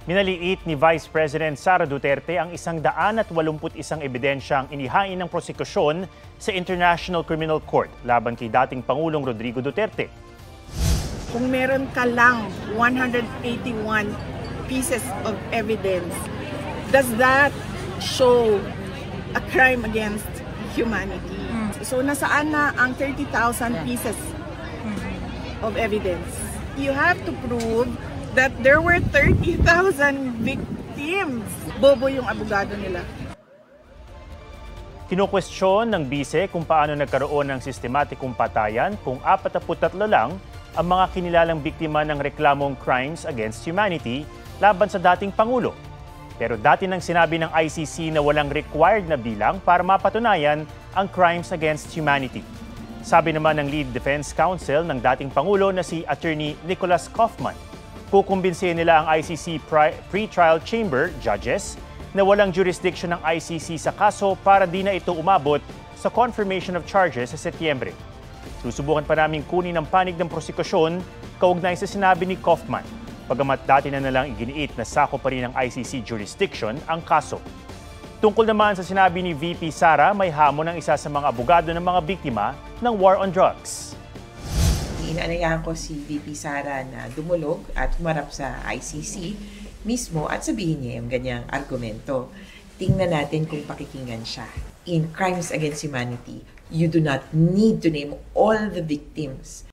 Minaliit ni Vice President Sara Duterte ang 181 ebidensyang inihain ng prosekusyon sa International Criminal Court laban kay dating Pangulong Rodrigo Duterte. Kung meron ka lang 181 pieces of evidence, does that show a crime against humanity? So nasaan na ang 30,000 pieces of evidence? You have to prove that there were 30,000 victims. Bobo yung abogado nila. Kinukwestiyon ng bise kung paano nagkaroon ng sistematikong patayan kung 43 lang ang mga kinilalang biktima ng reklamong crimes against humanity laban sa dating Pangulo. Pero dati nang sinabi ng ICC na walang required na bilang para mapatunayan ang crimes against humanity. Sabi naman ng lead defense counsel ng dating Pangulo na si Attorney Nicholas Kaufman, kukumbinsihin nila ang ICC pre-trial chamber judges na walang jurisdiction ng ICC sa kaso para di na ito umabot sa confirmation of charges sa Setyembre. Susubukan pa namin kunin ang panig ng prosekusyon kaugnay sa sinabi ni Kaufman, pagamat dati na nalang iginiit na sako pa rin ng ICC jurisdiction ang kaso. Tungkol naman sa sinabi ni VP Sara, may hamon ng isa sa mga abogado ng mga biktima ng war on drugs. Inaanayahan ko si VP Sara na dumulog at humarap sa ICC mismo at sabihin niya yung ganyang argumento. Tingnan natin kung pakikinggan siya. In crimes against humanity, you do not need to name all the victims.